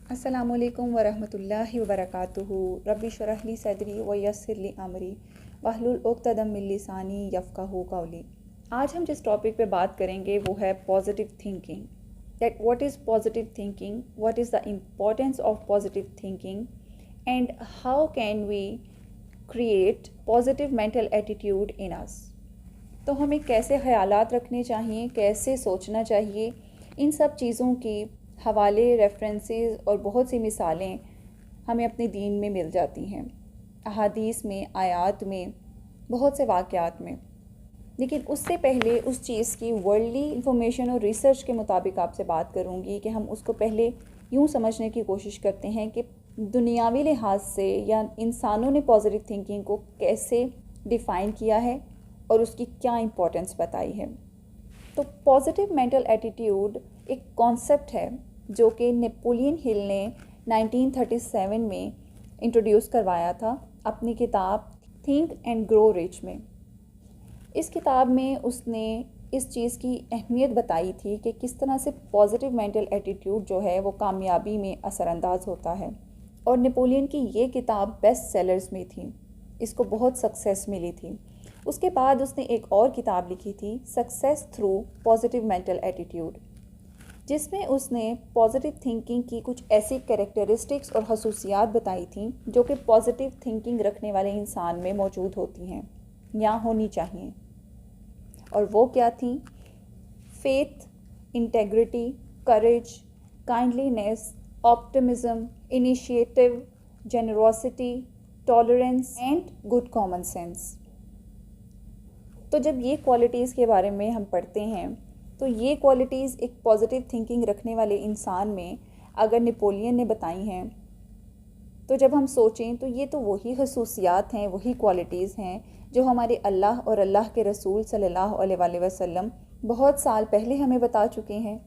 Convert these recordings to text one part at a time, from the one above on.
अस्सलामुअलैकुम वरहमतुल्लाहि वबरकातुहू। रब्बि शरह ली सदरी व यस्सिर ली अमरी वहलुल उक़्दतम मिन लिसानी यफ़क़हू क़ौली। आज हम जिस टॉपिक पे बात करेंगे वो है positive thinking. That what is positive thinking, what is the importance of positive thinking and how can we create positive mental attitude in us. तो हमें कैसे ख़यालात रखने चाहिए, कैसे सोचना चाहिए, इन सब चीज़ों की हवाले, रेफरेंसेस और बहुत सी मिसालें हमें अपने दीन में मिल जाती हैं, अहादीस में, आयात में, बहुत से वाक़यात में। लेकिन उससे पहले उस चीज़ की वर्ल्डली इंफॉर्मेशन और रिसर्च के मुताबिक आपसे बात करूँगी कि हम उसको पहले यूँ समझने की कोशिश करते हैं कि दुनियावी लिहाज से या इंसानों ने पॉजिटिव थिंकिंग को कैसे डिफ़ाइन किया है और उसकी क्या इम्पोर्टेंस बताई है। तो पॉजिटिव मेंटल एटीट्यूड एक कॉन्सेप्ट है जो कि नेपोलियन हिल ने 1937 में इंट्रोड्यूस करवाया था अपनी किताब थिंक एंड ग्रो रिच में। इस किताब में उसने इस चीज़ की अहमियत बताई थी कि किस तरह से पॉजिटिव मेंटल एटीट्यूड जो है वो कामयाबी में असरअंदाज होता है। और नेपोलियन की ये किताब बेस्ट सेलर्स में थी, इसको बहुत सक्सेस मिली थी। उसके बाद उसने एक और किताब लिखी थी success through positive mental attitude, जिसमें उसने पॉजिटिव थिंकिंग की कुछ ऐसी कैरेक्टरिस्टिक्स और खसूसियात बताई थी जो कि पॉजिटिव थिंकिंग रखने वाले इंसान में मौजूद होती हैं या होनी चाहिए। और वो क्या थी? Faith, integrity, courage, kindliness, optimism, initiative, generosity, tolerance and good common sense. तो जब ये क्वालिटीज़ के बारे में हम पढ़ते हैं तो ये क्वालिटीज़ एक पॉजिटिव थिंकिंग रखने वाले इंसान में अगर नेपोलियन ने बताई हैं, तो जब हम सोचें तो ये तो वही खसूसियात हैं, वही क्वालिटीज़ हैं जो हमारे अल्लाह और अल्लाह के रसूल सल्लल्लाहु अलैहि वसल्लम बहुत साल पहले हमें बता चुके हैं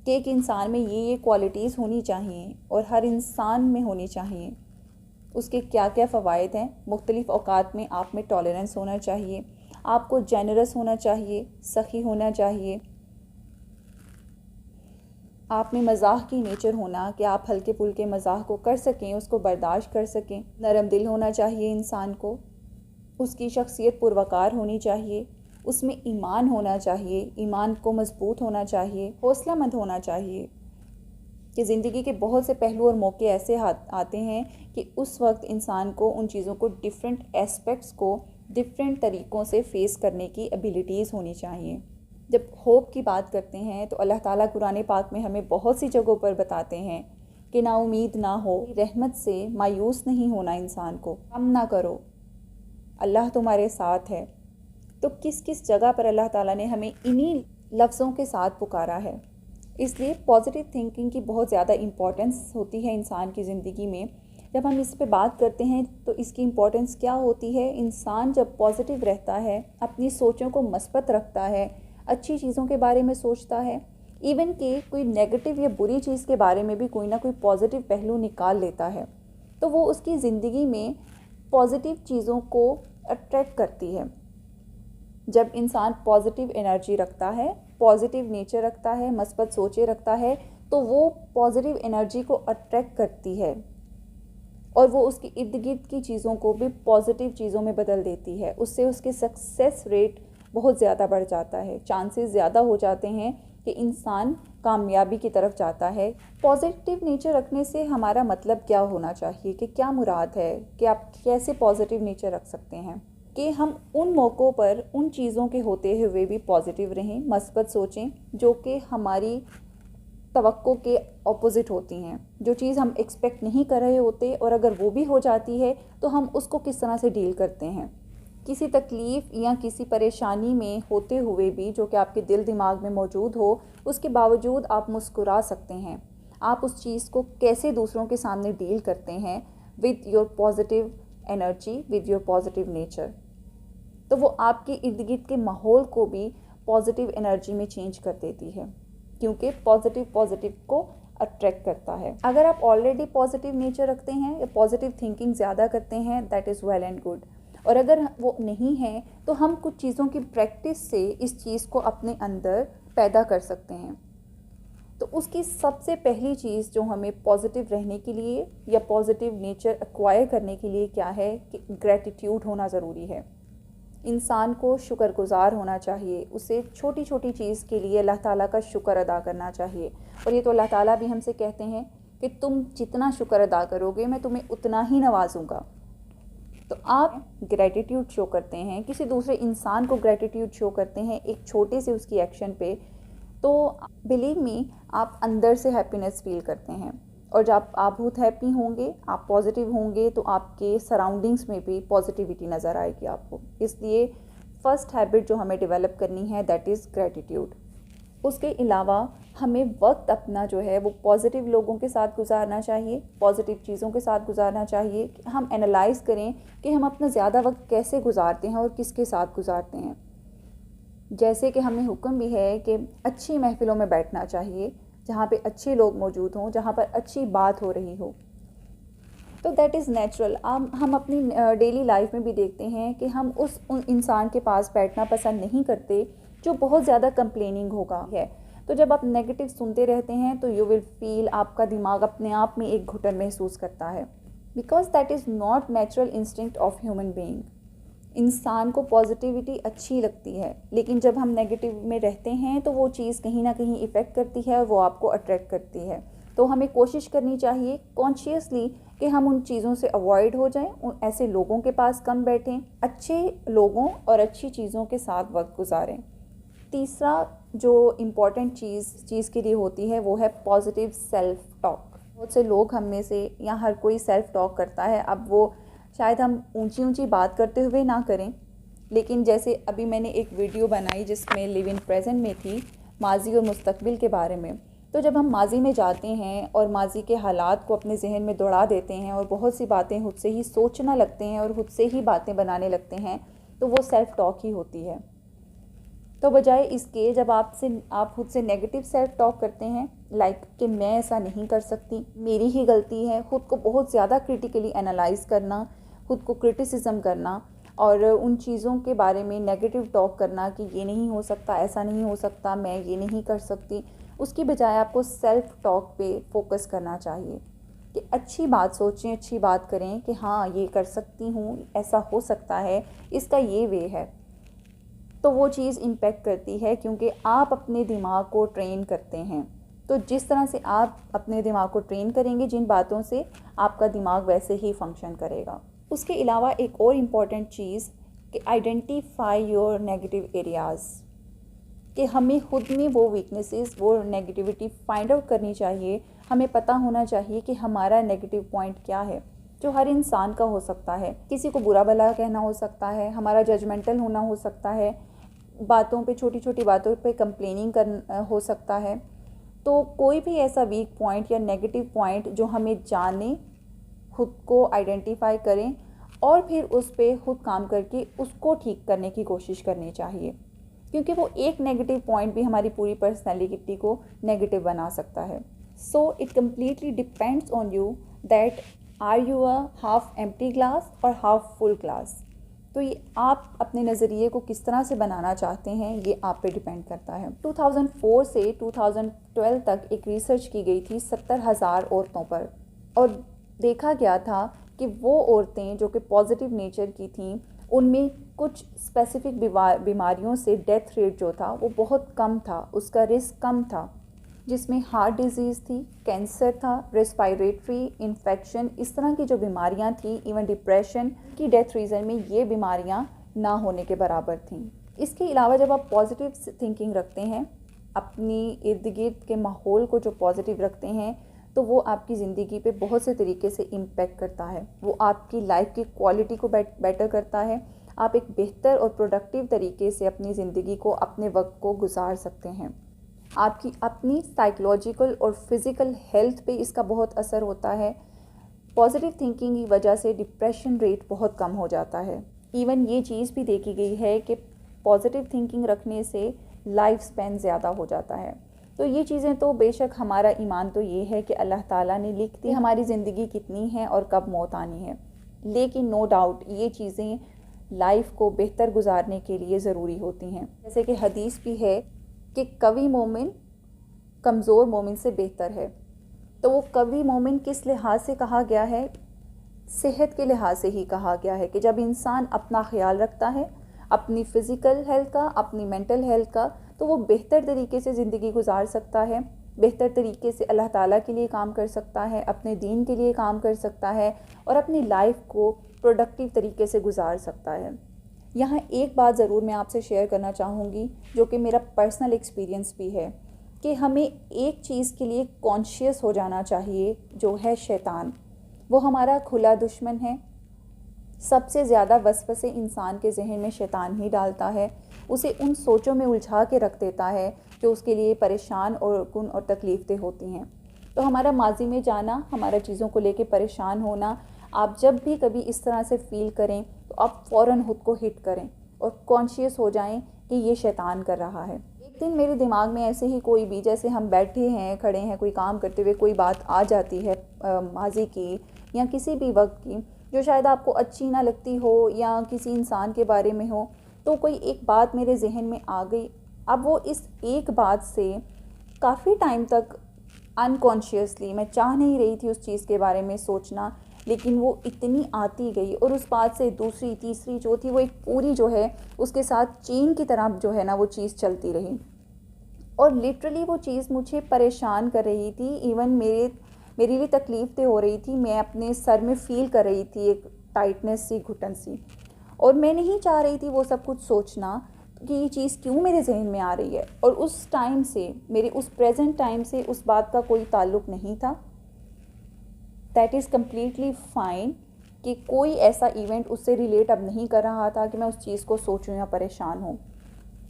कि एक इंसान में ये क्वालिटीज़ होनी चाहिए और हर इंसान में होनी चाहिए। उसके क्या क्या फ़वाइद हैं? मुख्तलिफ़ औक़ात में आप में टॉलरेंस होना चाहिए, आपको जेनरस होना चाहिए, सखी होना चाहिए, आप में मज़ाक की नेचर होना कि आप हल्के फुल्के मज़ाक को कर सकें, उसको बर्दाश्त कर सकें। नरम दिल होना चाहिए इंसान को, उसकी शख्सियत पुरवकार होनी चाहिए, उसमें ईमान होना चाहिए, ईमान को मजबूत होना चाहिए, हौसलामंद होना चाहिए कि ज़िंदगी के बहुत से पहलू और मौके ऐसे आते हैं कि उस वक्त इंसान को उन चीज़ों को, डिफरेंट एस्पेक्ट्स को डिफरेंट तरीक़ों से फ़ेस करने की एबिलिटीज़ होनी चाहिए। जब होप की बात करते हैं तो अल्लाह ताला कुरान पाक में हमें बहुत सी जगहों पर बताते हैं कि ना उम्मीद ना हो, रहमत से मायूस नहीं होना, इंसान को कम ना करो, अल्लाह तुम्हारे साथ है। तो किस किस जगह पर अल्लाह ताला ने हमें इन्हीं लफ्ज़ों के साथ पुकारा है। इसलिए पॉजिटिव थिंकिंग की बहुत ज़्यादा इम्पॉर्टेंस होती है इंसान की ज़िंदगी में। जब हम इस पे बात करते हैं तो इसकी इम्पॉर्टेंस क्या होती है? इंसान जब पॉजिटिव रहता है, अपनी सोचों को मस्बत रखता है, अच्छी चीज़ों के बारे में सोचता है, इवन कि कोई नेगेटिव या बुरी चीज़ के बारे में भी कोई ना कोई पॉजिटिव पहलू निकाल लेता है, तो वो उसकी ज़िंदगी में पॉजिटिव चीज़ों को अट्रैक्ट करती है। जब इंसान पॉजिटिव एनर्जी रखता है, पॉजिटिव नेचर रखता है, मस्बत सोचें रखता है, तो वो पॉजिटिव एनर्जी को अट्रैक्ट करती है और वो उसके इर्द गिर्द की चीज़ों को भी पॉजिटिव चीज़ों में बदल देती है। उससे उसके सक्सेस रेट बहुत ज़्यादा बढ़ जाता है, चांसेस ज़्यादा हो जाते हैं कि इंसान कामयाबी की तरफ जाता है। पॉजिटिव नेचर रखने से हमारा मतलब क्या होना चाहिए, कि क्या मुराद है, कि आप कैसे पॉजिटिव नेचर रख सकते हैं कि हम उन मौक़ों पर उन चीज़ों के होते हुए भी पॉजिटिव रहें, मस्बत सोचें जो कि हमारी तवक्को के ऑपोजिट होती हैं, जो चीज़ हम एक्सपेक्ट नहीं कर रहे होते, और अगर वो भी हो जाती है तो हम उसको किस तरह से डील करते हैं। किसी तकलीफ़ या किसी परेशानी में होते हुए भी जो कि आपके दिल दिमाग में मौजूद हो, उसके बावजूद आप मुस्कुरा सकते हैं। आप उस चीज़ को कैसे दूसरों के सामने डील करते हैं with your positive energy, with your positive nature, तो वो आपके इर्द गिर्द के माहौल को भी पॉजिटिव एनर्जी में चेंज कर देती है, क्योंकि पॉजिटिव को अट्रैक्ट करता है। अगर आप ऑलरेडी पॉजिटिव नेचर रखते हैं या पॉजिटिव थिंकिंग ज़्यादा करते हैं, that is well and good. और अगर वो नहीं है तो हम कुछ चीज़ों की प्रैक्टिस से इस चीज़ को अपने अंदर पैदा कर सकते हैं। तो उसकी सबसे पहली चीज़ जो हमें पॉजिटिव रहने के लिए या पॉजिटिव नेचर एक्वायर करने के लिए क्या है कि ग्रैटिट्यूड होना ज़रूरी है। इंसान को शुक्रगुजार होना चाहिए, उसे छोटी छोटी चीज़ के लिए अल्लाह ताला का शुक्र अदा करना चाहिए। और ये तो अल्लाह ताला भी हमसे कहते हैं कि तुम जितना शुक्र अदा करोगे मैं तुम्हें उतना ही नवाजूंगा। तो आप ग्रैटिट्यूड शो करते हैं, किसी दूसरे इंसान को ग्रैटिट्यूड शो करते हैं एक छोटे से उसकी एक्शन पे, तो बिलीव मी आप अंदर से हैप्पीनेस फील करते हैं। और जब आप बहुत हैप्पी होंगे, आप पॉजिटिव होंगे, तो आपके सराउंडिंग्स में भी पॉजिटिविटी नज़र आएगी आपको। इसलिए फ़र्स्ट हैबिट जो हमें डेवलप करनी है दैट इज़ ग्रैटिट्यूड। उसके अलावा हमें वक्त अपना जो है वो पॉजिटिव लोगों के साथ गुजारना चाहिए, पॉजिटिव चीज़ों के साथ गुजारना चाहिए। हम एनालाइज़ करें कि हम अपना ज़्यादा वक्त कैसे गुजारते हैं और किसके साथ गुजारते हैं। जैसे कि हमें हुक्म भी है कि अच्छी महफिलों में बैठना चाहिए, जहाँ पे अच्छे लोग मौजूद हों, जहाँ पर अच्छी बात हो रही हो। तो दैट इज़ नेचुरल। हम अपनी डेली लाइफ में भी देखते हैं कि हम उस इंसान के पास बैठना पसंद नहीं करते जो बहुत ज़्यादा कंप्लेनिंग होगा है। तो जब आप नेगेटिव सुनते रहते हैं तो यू विल फील, आपका दिमाग अपने आप में एक घुटन महसूस करता है, because that is not natural instinct of human being. इंसान को पॉजिटिविटी अच्छी लगती है, लेकिन जब हम नेगेटिव में रहते हैं तो वो चीज़ कहीं ना कहीं इफ़ेक्ट करती है और वो आपको अट्रैक्ट करती है। तो हमें कोशिश करनी चाहिए कॉन्शियसली कि हम उन चीज़ों से अवॉइड हो जाएं, उन ऐसे लोगों के पास कम बैठें, अच्छे लोगों और अच्छी चीज़ों के साथ वक्त गुजारें। तीसरा जो इम्पॉर्टेंट चीज़ के लिए होती है वो है पॉजिटिव सेल्फ टॉक। बहुत से लोग हम में से, या हर कोई सेल्फ टॉक करता है। अब वो शायद हम ऊंची ऊंची बात करते हुए ना करें, लेकिन जैसे अभी मैंने एक वीडियो बनाई जिसमें लिव इन प्रेजेंट में थी, माजी और मुस्तकबिल के बारे में। तो जब हम माजी में जाते हैं और माजी के हालात को अपने जहन में दौड़ा देते हैं और बहुत सी बातें खुद से ही सोचना लगते हैं और खुद से ही बातें बनाने लगते हैं, तो वो सेल्फ टॉक ही होती है। तो बजाय इसके जब आप खुद से नेगेटिव सेल्फ टॉक करते हैं, लाइक कि मैं ऐसा नहीं कर सकती, मेरी ही गलती है, खुद को बहुत ज़्यादा क्रिटिकली एनालाइज करना, खुद को क्रिटिसिज्म करना और उन चीज़ों के बारे में नेगेटिव टॉक करना कि ये नहीं हो सकता, ऐसा नहीं हो सकता, मैं ये नहीं कर सकती, उसकी बजाय आपको सेल्फ टॉक पे फोकस करना चाहिए कि अच्छी बात सोचें, अच्छी बात करें कि हाँ ये कर सकती हूँ, ऐसा हो सकता है, इसका ये वे है। तो वो चीज़ इम्पेक्ट करती है क्योंकि आप अपने दिमाग को ट्रेन करते हैं। तो जिस तरह से आप अपने दिमाग को ट्रेन करेंगे जिन बातों से, आपका दिमाग वैसे ही फंक्शन करेगा। उसके अलावा एक और इम्पॉर्टेंट चीज़ कि आइडेंटिफाई योर नेगेटिव एरियाज़, कि हमें खुद में वो वीकनेसेस, वो नेगेटिविटी फाइंड आउट करनी चाहिए। हमें पता होना चाहिए कि हमारा नेगेटिव पॉइंट क्या है, जो हर इंसान का हो सकता है। किसी को बुरा भला कहना हो सकता है, हमारा जजमेंटल होना हो सकता है, बातों पे, छोटी छोटी बातों पे कंप्लेनिंग कर हो सकता है। तो कोई भी ऐसा वीक पॉइंट या नेगेटिव पॉइंट जो हमें जाने, खुद को आइडेंटिफाई करें और फिर उस पर खुद काम करके उसको ठीक करने की कोशिश करनी चाहिए, क्योंकि वो एक नेगेटिव पॉइंट भी हमारी पूरी पर्सनैलिटी को नेगेटिव बना सकता है। So it completely depends on you that are you a half empty glass और हाफ फुल ग्लास। तो ये आप अपने नज़रिए को किस तरह से बनाना चाहते हैं, ये आप पे डिपेंड करता है। 2004 से 2012 तक एक रिसर्च की गई थी 70,000 औरतों पर, और देखा गया था कि वो औरतें जो कि पॉजिटिव नेचर की थीं, उनमें कुछ स्पेसिफिक बीमारियों से डेथ रेट जो था वो बहुत कम था, उसका रिस्क कम था, जिसमें हार्ट डिजीज़ थी, कैंसर था, रेस्पिरेटरी इन्फेक्शन, इस तरह की जो बीमारियां थी, इवन डिप्रेशन की डेथ रीज़न में ये बीमारियां ना होने के बराबर थीं। इसके अलावा जब आप पॉजिटिव थिंकिंग रखते हैं, अपनी इर्द गिर्द के माहौल को जो पॉजिटिव रखते हैं, तो वो आपकी ज़िंदगी पे बहुत से तरीके से इम्पेक्ट करता है। वो आपकी लाइफ की क्वालिटी को बेटर करता है। आप एक बेहतर और प्रोडक्टिव तरीके से अपनी ज़िंदगी को, अपने वक्त को गुजार सकते हैं। आपकी अपनी साइकोलॉजिकल और फिज़िकल हेल्थ पे इसका बहुत असर होता है। पॉजिटिव थिंकिंग की वजह से डिप्रेशन रेट बहुत कम हो जाता है। इवन ये चीज़ भी देखी गई है कि पॉजिटिव थिंकिंग रखने से लाइफ स्पैन ज़्यादा हो जाता है। तो ये चीज़ें तो बेशक, हमारा ईमान तो ये है कि अल्लाह ताला ने लिख दी हमारी ज़िंदगी कितनी है और कब मौत आनी है, लेकिन नो डाउट ये चीज़ें लाइफ को बेहतर गुजारने के लिए ज़रूरी होती हैं। जैसे कि हदीस भी है कि कवी मोमिन कमज़ोर मोमिन से बेहतर है। तो वो कवी मोमिन किस लिहाज से कहा गया है? सेहत के लिहाज से ही कहा गया है कि जब इंसान अपना ख्याल रखता है, अपनी फ़िज़िकल हेल्थ का, अपनी मेंटल हेल्थ का, तो वो बेहतर तरीके से ज़िंदगी गुजार सकता है, बेहतर तरीके से अल्लाह ताला के लिए काम कर सकता है, अपने दीन के लिए काम कर सकता है और अपनी लाइफ को प्रोडक्टिव तरीके से गुजार सकता है। यहाँ एक बात ज़रूर मैं आपसे शेयर करना चाहूँगी, जो कि मेरा पर्सनल एक्सपीरियंस भी है, कि हमें एक चीज़ के लिए कॉन्शियस हो जाना चाहिए, जो है शैतान। वो हमारा खुला दुश्मन है। सबसे ज़्यादा वसवसे इंसान के जहन में शैतान ही डालता है, उसे उन सोचों में उलझा के रख देता है जो उसके लिए परेशान और कुन और तकलीफ़देह होती हैं। तो हमारा माजी में जाना, हमारा चीज़ों को लेके परेशान होना, आप जब भी कभी इस तरह से फ़ील करें तो आप फ़ौरन खुद को हिट करें और कॉन्शियस हो जाएं कि ये शैतान कर रहा है। एक दिन मेरे दिमाग में ऐसे ही कोई भी, जैसे हम बैठे हैं, खड़े हैं, कोई काम करते हुए कोई बात आ जाती है माजी की या किसी भी वक्त की, जो शायद आपको अच्छी ना लगती हो या किसी इंसान के बारे में हो, तो कोई एक बात मेरे जहन में आ गई। अब वो इस एक बात से काफ़ी टाइम तक अनकॉन्शियसली, मैं चाह नहीं रही थी उस चीज़ के बारे में सोचना, लेकिन वो इतनी आती गई और उस बात से दूसरी, तीसरी, चौथी, वो एक पूरी जो है उसके साथ चेन की तरह जो है ना वो चीज़ चलती रही और लिटरली वो चीज़ मुझे परेशान कर रही थी। इवन मेरी भी तकलीफ़ हो रही थी, मैं अपने सर में फ़ील कर रही थी एक टाइटनेस सी, घुटन सी, और मैं नहीं चाह रही थी वो सब कुछ सोचना कि ये चीज़ क्यों मेरे जहन में आ रही है। और उस टाइम से, मेरे उस प्रेजेंट टाइम से उस बात का कोई ताल्लुक़ नहीं था। दैट इज़ कम्प्लीटली फ़ाइन कि कोई ऐसा इवेंट उससे रिलेट अब नहीं कर रहा था कि मैं उस चीज़ को सोचूं या परेशान हूँ।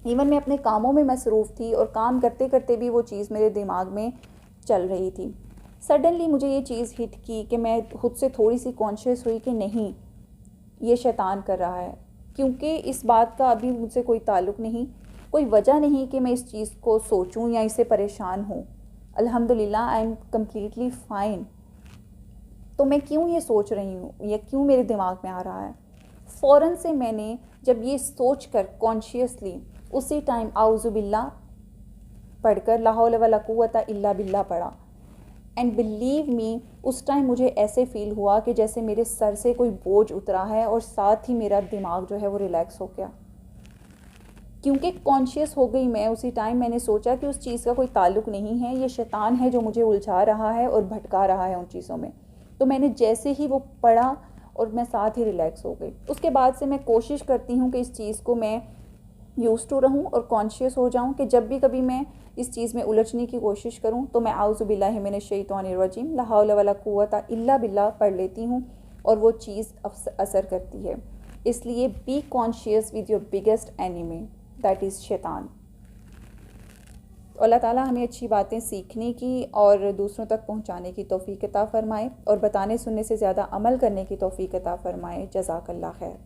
इवन मैं अपने कामों में मसरूफ़ थी और काम करते करते भी वो चीज़ मेरे दिमाग में चल रही थी। सडनली मुझे ये चीज़ हिट की कि मैं खुद से थोड़ी सी कॉन्शियस हुई कि नहीं, ये शैतान कर रहा है, क्योंकि इस बात का अभी मुझसे कोई ताल्लुक़ नहीं, कोई वजह नहीं कि मैं इस चीज़ को सोचूं या इससे परेशान हूँ। अल्हम्दुलिल्लाह आई एम कम्प्लीटली फ़ाइन। तो मैं क्यों ये सोच रही हूँ, या क्यों मेरे दिमाग में आ रहा है? फ़ौरन से मैंने जब ये सोच कर कॉन्शियसली उसी टाइम आउज़ु बिल्लाह पढ़कर ला हौला वला कुव्वता इल्ला बिल्लाह पढ़ा। एंड बिलीव मी, उस टाइम मुझे ऐसे फ़ील हुआ कि जैसे मेरे सर से कोई बोझ उतरा है और साथ ही मेरा दिमाग जो है वो रिलैक्स हो गया, क्योंकि कॉन्शियस हो गई मैं। उसी टाइम मैंने सोचा कि उस चीज़ का कोई ताल्लुक़ नहीं है, ये शैतान है जो मुझे उलझा रहा है और भटका रहा है उन चीज़ों में। तो मैंने जैसे ही वो पढ़ा और मैं साथ ही रिलैक्स हो गई। उसके बाद से मैं कोशिश करती हूँ कि इस चीज़ को मैं यूज़ टू रहूँ और कॉन्शियस हो जाऊँ कि जब भी कभी मैं इस चीज़ में उलझने की कोशिश करूँ तो मैं आउज़ु बिल्लाहि मिनश शैतानिर रजीम ला हौला वला कुव्वता इल्ला बिल्लाह पढ़ लेती हूँ और वो चीज़ असर करती है। इसलिए be conscious with your biggest enemy, that is शैतान। अल्लाह ताला हमें अच्छी बातें सीखने की और दूसरों तक पहुँचाने की तौफ़ीक़ अता फ़रमाए और बताने सुनने से ज़्यादा अमल करने की तौफ़ीक़ अता फ़रमाए। जज़ाकल्लाह खैर।